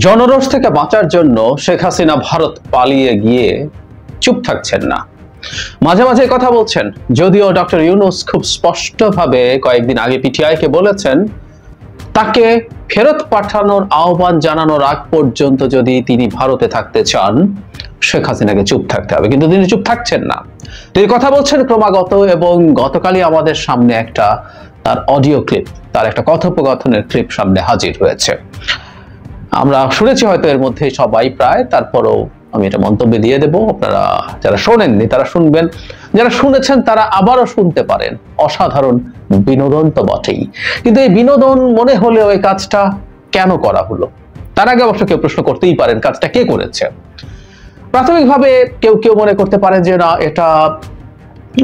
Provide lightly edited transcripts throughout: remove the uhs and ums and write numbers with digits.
জনরোষ থেকে বাঁচার জন্য শেখ হাসিনা ভারত পালিয়ে গিয়ে চুপ থাকছেন না, মাঝে মাঝে কথা বলছেন। যদিও ডক্টর ইউনূস খুব স্পষ্টভাবে কয়েকদিন আগে পিটিআইকে বলেছেন তাকে ফেরত পাঠানোর আহ্বান জানানোর আগ পর্যন্ত যদি তিনি ভারতে থাকতে চান শেখ হাসিনাকে চুপ থাকতে হবে, কিন্তু তিনি চুপ থাকছেন না। তিনি কথা বলছেন ক্রমাগত, এবং গতকালই আমাদের সামনে একটা তার অডিও ক্লিপ, তার একটা কথোপকথনের ক্লিপ সামনে হাজির হয়েছে। আমরা শুনেছি হয়তো এর মধ্যে সবাই প্রায়, তারপরও আমি এটা মন্তব্যে দিয়ে দেব। আপনারা যারা শোনেননি তারা শুনবেন, যারা শুনেছেন তারা আবারও শুনতে পারেন। অসাধারণ বিনোদন তো বটেই, কিন্তু এই বিনোদন মনে হলেও এই কাজটা কেন করা হলো? তার আগে অবশ্য কেউ প্রশ্ন করতেই পারেন কাজটা কে করেছে। প্রাথমিকভাবে কেউ কেউ মনে করতে পারে যে না, এটা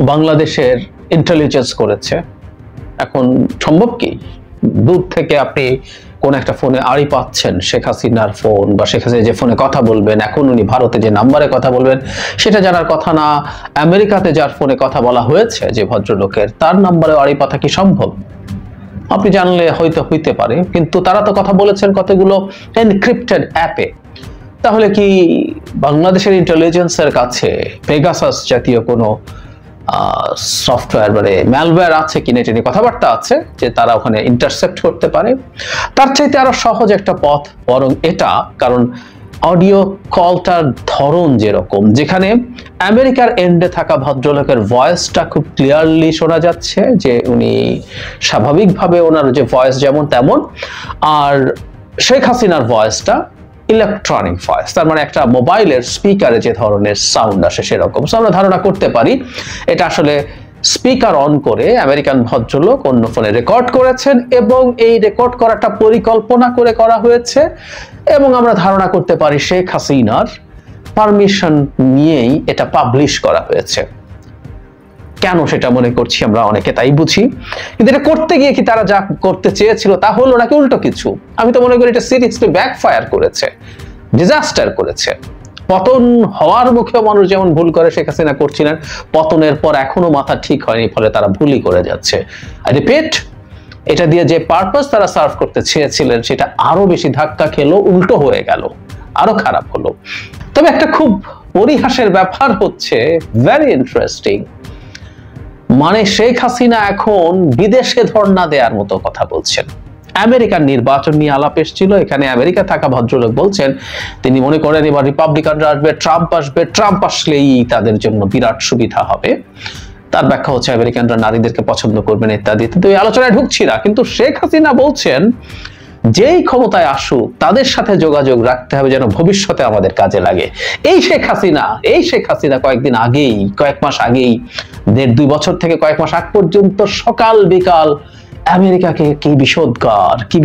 বাংলাদেশের ইন্টেলিজেন্স করেছে। এখন সম্ভব কি দূর থেকে আপনি কোন একটা ফোনে আড়ি পাচ্ছেন শেখ হাসিনার ফোন, বা শেখ হাসিনা যে ফোনে কথা বলবেন, এখন উনি ভারতে যে নাম্বারে কথা বলবেন সেটা জানার কথা না। আমেরিকাতে যার ফোনে কথা বলা হয়েছে যে ভদ্রলোকের, তার নাম্বারে আড়ি পাতা কি সম্ভব? আপনি জানলে হয়তো হইতে পারে, কিন্তু তারা তো কথা বলেছেন কতগুলো এনক্রিপ্টেড অ্যাপে। তাহলে কি বাংলাদেশের ইন্টেলিজেন্সের কাছে পেগাসাস জাতীয় কোনো সফটওয়্যার মানে ম্যালওয়্যার আছে কিনা এটা নিয়ে কথাবার্তা আছে, যে তারা ওখানে ইন্টারসেপ্ট করতে পারে? তার চাইতে আরো সহজ একটা পথ বরং এটা, কারণ অডিও কলটার ধরন যেরকম, যেখানে আমেরিকার এন্ডে থাকা ভদ্রলোকের ভয়েসটা খুব ক্লিয়ারলি শোনা যাচ্ছে, যে উনি স্বাভাবিকভাবে ওনার যে ভয়েস যেমন তেমন, আর শেখ হাসিনার ভয়েসটা ইলেকট্রনিক ভয়েস, তার মানে একটা মোবাইলের স্পিকারে যে ধরনের সাউন্ড আসে সেরকম। আমরা ধারণা করতে পারি এটা আসলে স্পিকার অন করে আমেরিকান ভদ্রলোক অন্য ফোনে রেকর্ড করেছেন, এবং এই রেকর্ড করাটা পরিকল্পনা করে করা হয়েছে, এবং আমরা ধারণা করতে পারি শেখ হাসিনার পারমিশন নিয়েই এটা পাবলিশ করা হয়েছে। কেন সেটা মনে করছি আমরা অনেকে তাই বুঝি, কিন্তু এটা করতে গিয়ে কি তারা যা করতে চেয়েছিল তা হলো নাকি উল্টো কিছু? আমি তো মনে করি এটা সিরিয়াসলি ব্যাকফায়ার করেছে, ডিজাস্টার করেছে। পতন হওয়ার মুখেও মানুষ যেমন ভুল করে শেখ হাসিনা করছিলেন, পতনের পর এখনো মাথা ঠিক হয়নি, ফলে তারা ভুলই করে যাচ্ছে। আই রিপিট, এটা দিয়ে যে পারপাস তারা সার্ভ করতে চেয়েছিলেন সেটা আরো বেশি ধাক্কা খেলো, উল্টো হয়ে গেল, আরো খারাপ হলো। তবে একটা খুব পরিহাসের ব্যাপার হচ্ছে, ভেরি ইন্টারেস্টিং, মানে শেখ হাসিনা এখন বিদেশে ধর্ণা দেওয়ার মতো কথা বলছেন। আমেরিকার নির্বাচন নিয়ে আলাপ এসেছিল, এখানে আমেরিকা থাকা ভদ্রলোক বলছেন তিনি মনে করেন এবার রিপাবলিকানরা আসবে, ট্রাম্প আসলেই তাদের জন্য বিরাট সুবিধা হবে। তার ব্যাখ্যা হচ্ছে আমেরিকানরা নারীদেরকে পছন্দ করবেন ইত্যাদি। তো এই আলোচনায় ঢুকছি না, কিন্তু শেখ হাসিনা বলছেন যেই ক্ষমতায় আসুক তাদের সাথে যোগাযোগ রাখতে হবে যেন ভবিষ্যতে আমাদের কাজে লাগে। এই শেখ হাসিনা কয়েকদিন আগেই, কয়েক মাস আগেই, 1.5-2 বছর থেকে কয়েক মাস আগ পর্যন্ত সকাল বিকাল আমেরিকাকে কি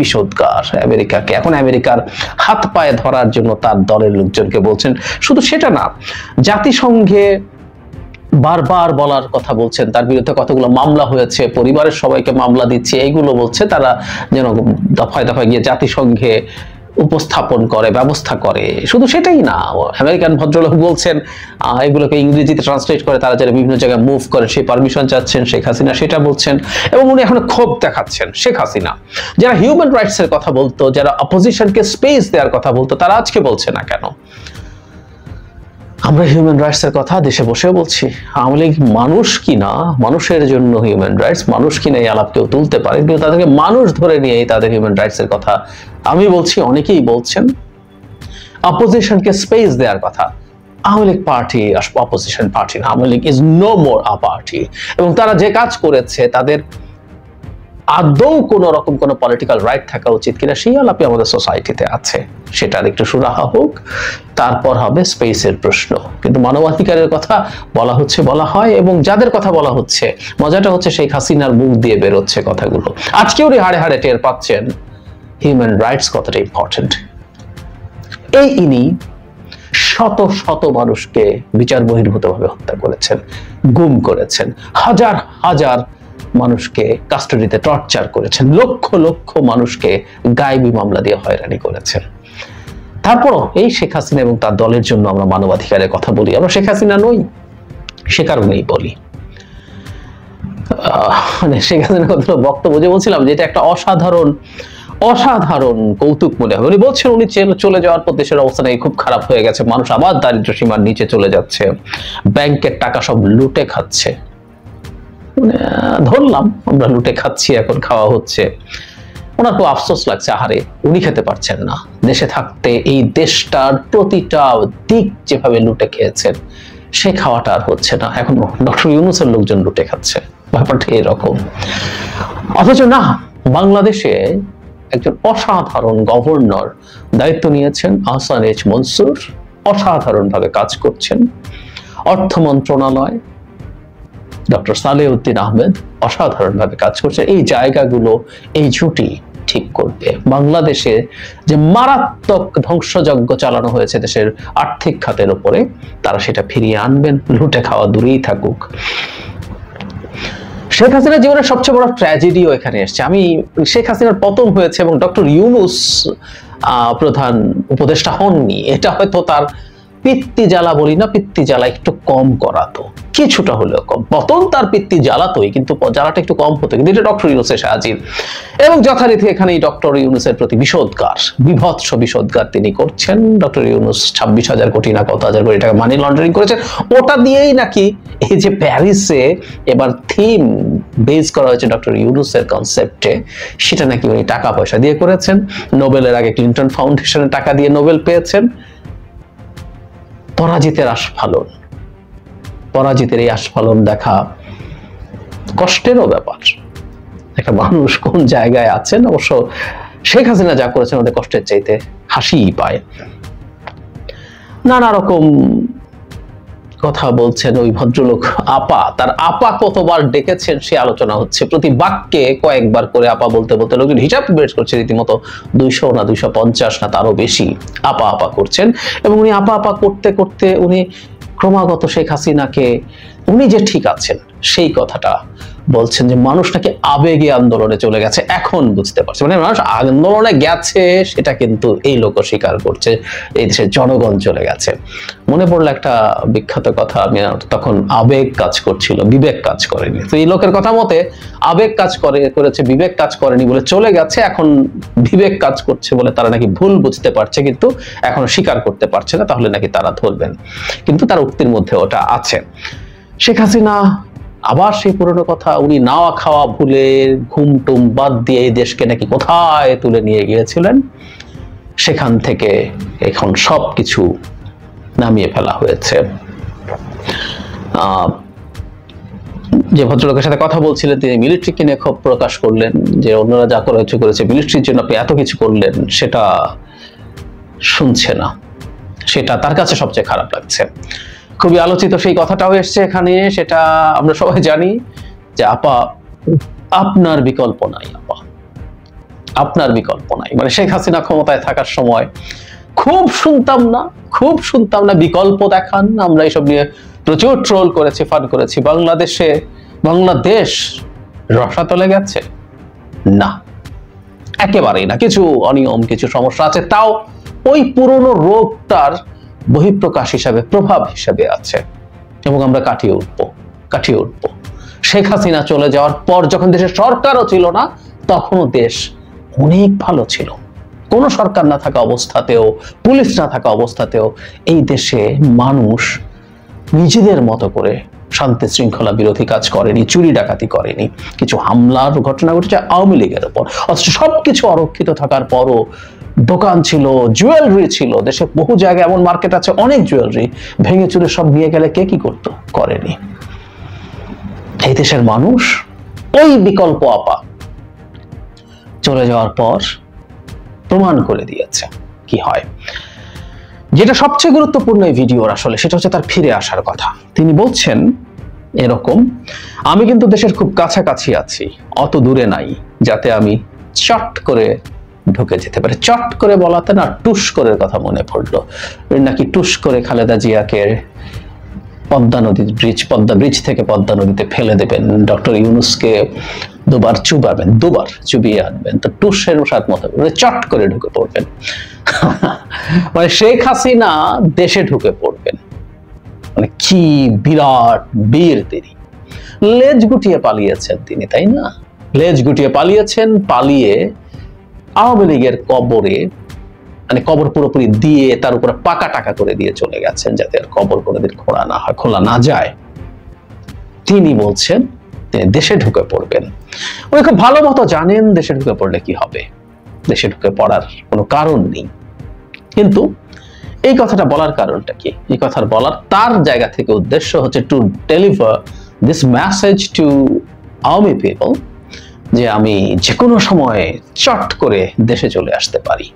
বিষোদগার আমেরিকাকে, এখন আমেরিকার হাত পায়ে ধরার জন্য তার দলের লোকজনকে বলছেন। শুধু সেটা না, জাতিসংঘে বারবার বলার কথা বলছেন, তার বিরুদ্ধে কতগুলো মামলা হয়েছে, পরিবারের সবাইকে মামলা দিচ্ছে, এইগুলো বলছে তারা যেন দফায় দফায় গিয়ে জাতিসংঘে উপস্থাপন করে, ব্যবস্থা করে। শুধু সেটাই না, আমেরিকান ভদ্রলোক বলছেন এগুলোকে ইংরেজিতে ট্রান্সলেট করে তারা যারা বিভিন্ন জায়গায় মুভ করে সেই পারমিশন চাচ্ছেন শেখ হাসিনা, সেটা বলছেন। এবং উনি এখন ক্ষোভ দেখাচ্ছেন শেখ হাসিনা। যারা হিউম্যান রাইটস এর কথা বলতো, যারা অপোজিশনকে স্পেস দেওয়ার কথা বলতো, তারা আজকে বলছে না কেন? আমরা হিউম্যান রাইটস এর কথা দেশে বসেও বলছি। আওয়ামী লীগ মানুষ কিনা, মানুষের জন্য হিউম্যান রাইটস, মানুষ কিনা এই আলাপ কেউ তুলতে পারে, কিন্তু তাদেরকে মানুষ ধরে নিয়ে তাদের হিউম্যান রাইটস এর কথা আমি বলছি, অনেকেই বলছেন। অপোজিশনকে স্পেস দেওয়ার কথা। Awami League party opposition party না, Awami League is no more a party. এবং তারা যে কাজ করেছে তাদের আদৌ কোনো রকম কোনো পলিটিক্যাল রাইট থাকা উচিত কিনা সেই আলাপে আমাদের সোসাইটিতে আছে। সেটার একটু সুরাহা হোক, তারপর হবে স্পেসের প্রশ্ন। কিন্তু মানবাধিকারের কথা বলা হয়, এবং যাদের কথা বলা হচ্ছে, মজাটা হচ্ছে শেখ হাসিনার মুখ দিয়ে বেরোচ্ছে কথাগুলো। আজকেও হাড়ে হাড়ে টের পাচ্ছেন হিউম্যান রাইটস কতটা ইম্পর্টেন্ট। ইনি শত শত মানুষকে বিচার বহির্ভূতভাবে হত্যা করেছেন, গুম করেছেন, হাজার হাজার মানুষকে কাস্টডিতে টর্চার করেছেন, লক্ষ লক্ষ মানুষকে গায়েবী মামলা দিয়ে হয়রানি করেছেন। তারপরও এই শেখ হাসিনা এবং তার দলের জন্য আমরা মানবাধিকারের কথা বলি। আমরা শেখ হাসিনা নই, সে কারণেই বলি। মানে শেখ হাসিনার কথা বক্তব্য যে বলছিলাম যে এটা একটা অসাধারণ কৌতুক মনে হয়। উনি বলছেন উনি চলে যাওয়ার পর দেশের অবস্থা নাকি খুব খারাপ হয়ে গেছে, মানুষ আবার দারিদ্র সীমার নিচে চলে যাচ্ছে, ব্যাংকের টাকা সব লুটে খাচ্ছে। ধরলাম আমরা লুটে খাচ্ছি, এখন খাওয়া হচ্ছে। ওনার খুব আফসোস লাগছে, আহারে উনি খেতে পারছেন না, দেশে থাকতে এই দেশটার প্রতিটা দিক যেভাবে লুটে খেয়েছেন সে খাওয়াটা আর হচ্ছে না, এখন ডক্টর ইউনূসের লোকজন লুটে খাচ্ছে, ব্যাপারটা এরকম। অথচ না, বাংলাদেশে একজন অসাধারণ গভর্নর দায়িত্ব নিয়েছেন, আহসান এইচ মনসুর, অসাধারণ ভাবে কাজ করছেন। অর্থ মন্ত্রণালয় ডক্টর সালেউদ্দিন আহমেদ অসাধারণ ভাবে কাজ করছে। এই জায়গাগুলো এই জুটি ঠিক করবে। বাংলাদেশে যে মারাত্মক ধ্বংসযজ্ঞ চালানো হয়েছে দেশের আর্থিক খাতের উপরে, তারা সেটা ফিরিয়ে আনবেন, লুটে খাওয়া দূরেই থাকুক। শেখ হাসিনার জীবনের সবচেয়ে বড় ট্র্যাজেডিও এখানে এসছে। আমি শেখ হাসিনার পতন হয়েছে এবং ডক্টর ইউনূস প্রধান উপদেষ্টা হননি, এটা হয়তো তার পিত্তি জ্বালা বলি না, পিত্তি জ্বালা একটু কম করাতো, কিছুটা হলেও কম। পতন তার পিত্তি জ্বালাতোই, কিন্তু জ্বালাটা একটু কম হতো, কিন্তু এটা ডক্টর ইউনূসের হাজির। এবং যথারীতি এখানে ডক্টর ইউনূসের প্রতি বিষোদগার, বিভৎস বিষোদগার তিনি করছেন। ডক্টর ইউনূস 26,000 কোটি না কত হাজার কোটি টাকা মানি লন্ডারিং করেছেন, ওটা দিয়েই নাকি এই যে প্যারিসে এবার থিম বেস করা হয়েছে ডক্টর ইউনূসের কনসেপ্টে, সেটা নাকি উনি টাকা পয়সা দিয়ে করেছেন। নোবেলের আগে ক্লিন্টন ফাউন্ডেশনের টাকা দিয়ে নোবেল পেয়েছেন। পরাজিতের আস্ফালন, পরাজিতের এই আস্ফালন দেখা কষ্টেরও ব্যাপার। একটা মানুষ কোন জায়গায় আছেন, অবশ্য শেখ হাসিনা যা করেছেন ওদের কষ্টের চাইতে হাসিই পায়। নানা রকম কথা বলছেন ওই ভদ্রলোক। আপা, তার আপা কতবার ডেকেছেন সে আলোচনা হচ্ছে, প্রতি বাক্যে কয়েকবার করে আপা বলতে বলতে লোকজন হিসাব বের করছে, রীতিমতো 200 না 250 না তারও বেশি আপা আপা করছেন। এবং উনি আপা আপা করতে করতে উনি ক্রমাগত শেখ হাসিনাকে, উনি যে ঠিক আছেন সেই কথাটা বলছেন, যে মানুষ নাকি আবেগে আন্দোলনে চলে গেছে, এখন বুঝতে পারছে। মানে মানুষ আন্দোলনে গেছে সেটা কিন্তু এই লোক স্বীকার করছে, এই দেশের জনগণ চলে গেছে। মনে পড়লো একটা বিখ্যাত কথা, আমি তখন আবেগ কাজ করছিল, বিবেক কাজ করেনি। তো এই লোকের কথা মতে আবেগ কাজ করেছে, বিবেক কাজ করেনি বলে চলে গেছে, এখন বিবেক কাজ করছে বলে তারা নাকি ভুল বুঝতে পারছে, কিন্তু এখনো স্বীকার করতে পারছে না, তাহলে নাকি তারা ধরবেন। কিন্তু তার উক্তির মধ্যে ওটা আছে। শেখ হাসিনা আবার সেই পুরনো কথা, উনি নাওয়া খাওয়া ভুলে ঘুম টুম বাদ দিয়ে এই দেশকে নাকি কোথায় তুলে নিয়ে গিয়েছিলেন, সেখান থেকে এখন সবকিছু নামিয়ে ফেলা হয়েছে। যে ভদ্রলোকের সাথে কথা বলছিলেন তিনি মিলিটারিকে নিয়ে ক্ষোভ প্রকাশ করলেন, যে অন্যরা যা করেছে মিলিটারির জন্য আপনি এত কিছু করলেন, সেটা শুনছে না, সেটা তার কাছে সবচেয়ে খারাপ লাগছে। খুবই আলোচিত সেই কথাটাও এসছে এখানে, সেটা আমরা সবাই জানি যে আপা আপনার বিকল্প নাই, আপা আপনার বিকল্প নাই। মানে শেখ হাসিনা ক্ষমতায় থাকার সময় খুব শুনতাম না বিকল্প দেখান। আমরা এইসব নিয়ে প্রচুর ট্রোল করেছি, ফান করেছি। বাংলাদেশ রসাতলে গেছে না, একেবারেই না। কিছু অনিয়ম, কিছু সমস্যা আছে, তাও ওই পুরনো রোগটার বহিঃপ্রকাশ হিসাবে, প্রভাব হিসাবে আছে, এবং আমরা কাটিয়ে উঠবো। শেখ হাসিনা চলে যাওয়ার পর যখন দেশের সরকারও ছিল না, তখনও দেশ অনেক ভালো ছিল। কোনো সরকার না থাকা অবস্থাতেও, পুলিশ না থাকা অবস্থাতেও এই দেশে মানুষ নিজেদের মতো করে শান্তি শৃঙ্খলা বিরোধী কাজ করেনি, চুরি ডাকাতি করেনি। কিছু হামলার ঘটনা ঘটেছে আওয়ামী লীগের উপর, অথচ সবকিছু অরক্ষিত থাকার পরও দোকান ছিল, জুয়েলারি ছিল, দেশে বহু জায়গায় এমন মার্কেট আছে, অনেক জুয়েলারি ভেঙে চুরে সব নিয়ে গেলে কে কি করতো? করেনি। এই দেশের মানুষ ওই বিকল্প আপা চলে যাওয়ার পর প্রমাণ করে দিয়েছে কি হয়। যেটা সবচেয়ে গুরুত্বপূর্ণ এই ভিডিওর আসলে, সেটা হচ্ছে তার ফিরে আসার কথা। তিনি বলছেন এরকম, আমি কিন্তু দেশের খুব কাছাকাছি আছি, অত দূরে নাই, যাতে আমি চট করে ঢুকে যেতে পারে। চট করে বলাতে না, টুস করে কথা মনে পড়লো। নাকি টুস করে খালেদা জিয়াকে পদ্মা ব্রিজ থেকে পদ্মা নদীতে ফেলে দেবেন, ডক্টর ইউনূসকে দুবার চুবিয়ে আনবেন, তো টুসের সাথে মতো চট করে ঢুকে পড়বেন। মানে শেখ হাসিনা দেশে ঢুকে পড়বেন, মানে কি বিরাট বীর তিনি। লেজ গুটিয়ে পালিয়েছেন তিনি, তাই না? লেজ গুটিয়ে পালিয়েছেন, পালিয়ে আওয়ামী লীগের কবরে, মানে কবর পুরোপুরি দিয়ে তার উপরে পাকা টাকা করে দিয়ে চলে গেছেন যাতে আর কবর কোনোদিন খোলা না যায়। তিনি বলছেন তিনি দেশে ঢুকে পড়বেন। উনি খুব ভালো মতো জানেন দেশে ঢুকে পড়লে কি হবে, দেশে ঢুকে পড়ার কোনো কারণ নেই। কিন্তু এই কথাটা বলার কারণটা কি? এই কথা বলার তার জায়গা থেকে উদ্দেশ্য হচ্ছে to deliver this message to Awami people যে আমি যে কোনো সময় চট করে দেশে চলে আসতে পারি।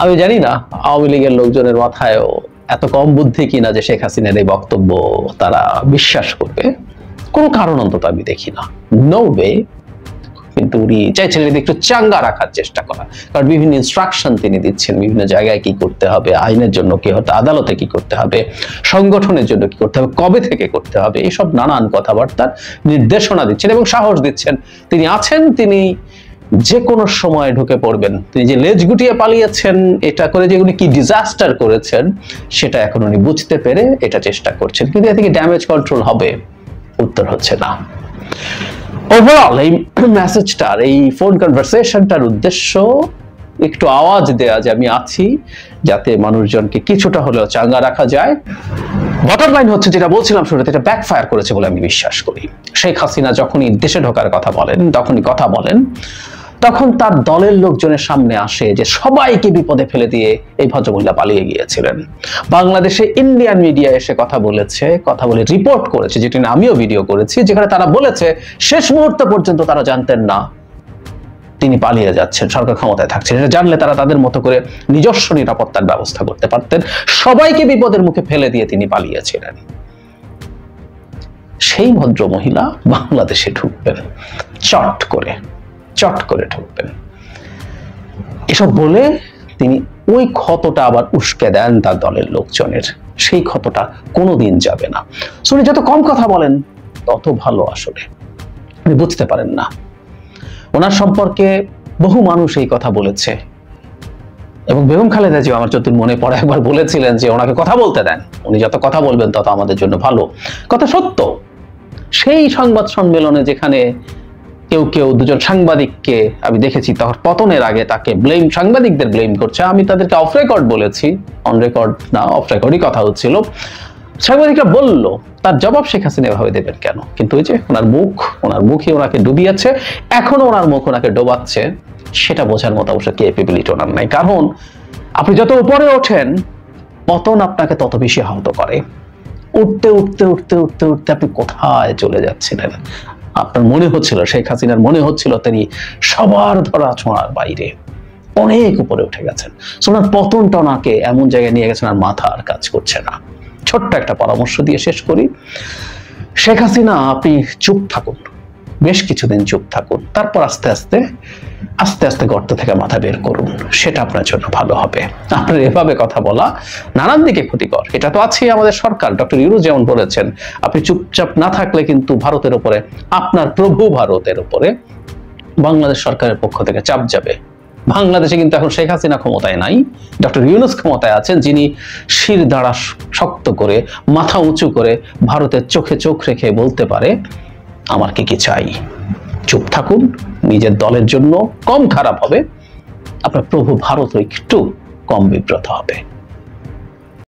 আমি জানি না আওয়ামী লীগের লোকজনের মাথায়ও এত কম বুদ্ধি কিনা যে শেখ হাসিনার এই বক্তব্য তারা বিশ্বাস করবে। কোনো কারণ অন্তত আমি দেখি না, নো ওয়ে। কিন্তু উনি চাইছেন যদি একটু চাঙ্গা রাখার চেষ্টা করা, কারণ বিভিন্ন ইনস্ট্রাকশন তিনি দিচ্ছেন, বিভিন্ন জায়গায় কি করতে হবে, আইনের জন্য কি হতে, আদালতে কি করতে হবে, সংগঠনের জন্য কি করতে হবে, কবে থেকে করতে হবে, এইসব নানান কথাবার্তার নির্দেশনা দিচ্ছেন এবং সাহস দিচ্ছেন। তিনি আছেন, তিনি যে কোনো সময় ঢুকে পড়বেন। তিনি যে লেজ গুটিয়ে পালিয়েছেন, এটা করে যে উনি কি ডিজাস্টার করেছেন সেটা এখন উনি বুঝতে পেরে এটা চেষ্টা করছেন, কিন্তু এ থেকে ড্যামেজ কন্ট্রোল হবে? উত্তর হচ্ছে না। ওভারঅল এই মেসেজটার, এই ফোন কনভারসেশনটার উদ্দেশ্য একটু আওয়াজ দেয়া যে আমি আছি, যাতে মানুষজনকে কিছুটা হলেও চাঙ্গা রাখা যায়। বটম লাইন হচ্ছে যেটা বলছিলাম শুরুতে, এটা ব্যাকফায়ার করেছে বলে আমি বিশ্বাস করি। শেখ হাসিনা যখনই দেশে ঢোকার কথা বলেন, তখন তার দলের লোকজনের সামনে আসে যে সবাইকে বিপদে ফেলে দিয়ে এই ভদ্রমহিলা পালিয়ে গিয়েছিলেন। বাংলাদেশে ইন্ডিয়ান মিডিয়া এসে কথা বলে রিপোর্ট করেছে, যেটা আমিও ভিডিও করেছি, যেখানে তারা বলেছে শেষ মুহূর্ত পর্যন্ত তারা জানতেন না তিনি পালিয়ে যাচ্ছেন, সরকার ক্ষমতায় থাকছেন। এটা জানলে তারা তাদের মতো করে নিজস্ব নিরাপত্তার ব্যবস্থা করতে পারতেন। সবাইকে বিপদের মুখে ফেলে দিয়ে তিনি পালিয়েছিলেন। সেই ভদ্র মহিলা বাংলাদেশে ঢুকবেন, চট করে ঢুকবেন, এসব বলে তিনি ওই ক্ষতটা আবার উস্কে দেন তার দলের লোকজনের। সেই ক্ষতটা কোনোদিন যাবে না। উনি যত কম কথা বলেন তত ভালো। আসলে উনি বুঝতে পারেন না, ওনার সম্পর্কে বহু মানুষ এই কথা বলেছে এবং বেগম খালেদা জিয়া আমার যতদিন মনে পড়ে একবার বলেছিলেন যে ওনাকে কথা বলতে দেন, উনি যত কথা বলবেন তত আমাদের জন্য ভালো। কথা সত্য। সেই সংবাদ সম্মেলনে যেখানে কেউ দুজন সাংবাদিককে আমি দেখেছি তখন পতনের আগে তাকে সাংবাদিকদের ব্লেম করছে, আমি তাদেরকে অফ রেকর্ড বলেছি, অন রেকর্ড না, অফ রেকর্ডই কথা হচ্ছিল। সাংবাদিকরা বলল তার জবাব শেখ হাসিনা এভাবে দেবেন কেন? কিন্তু ওই যে ওনার মুখে ওনাকে ডুবিয়েছে, এখনো ওনার মুখ ওনাকে ডোবাচ্ছে, সেটা বোঝার মতো অবশ্য ক্যাপাবিলিটি ওনার নাই। কারণ আপনি যত উপরে ওঠেন পতন আপনাকে তত বেশি আহত করে। উঠতে আপনি কোথায় চলে যাচ্ছিলেন? আপনার মনে হচ্ছিল, শেখ হাসিনার মনে হচ্ছিল তিনি সবার ধরা ছোঁয়ার বাইরে অনেক উপরে উঠে গেছেন। ওনার পতনটা ওনাকে এমন জায়গায় নিয়ে গেছেন আর মাথা আর কাজ করছে না। ছোট্ট একটা পরামর্শ দিয়ে শেষ করি, শেখ হাসিনা আপনি চুপ থাকুন, বেশ কিছুদিন চুপ থাকুন, তারপর আস্তে আস্তে গর্ত থেকে মাথা বের করুন, সেটা আপনার জন্য ভালো হবে। আপনার এভাবে কথা বলা নানান দিকে ক্ষতিকর। এটা তো আছেই, আমাদের সরকার ডক্টর ইউনূস যেমন বলেছেন, আপনি চুপচাপ না থাকলে কিন্তু ভারতের উপরে, আপনার প্রভু ভারতের উপরে বাংলাদেশ সরকারের পক্ষ থেকে চাপ যাবে। বাংলাদেশে কিন্তু এখন শেখ হাসিনা ক্ষমতায় নাই, ডক্টর ইউনূস ক্ষমতায় আছেন, যিনি শির দাঁড়া শক্ত করে মাথা উঁচু করে ভারতের চোখে চোখ রেখে বলতে পারে আমার কি চাই। চুপ থাকুন, নিজের দলের জন্য কম খারাপ হবে, আপনার প্রভু ভারত একটু কম বিব্রত হবে।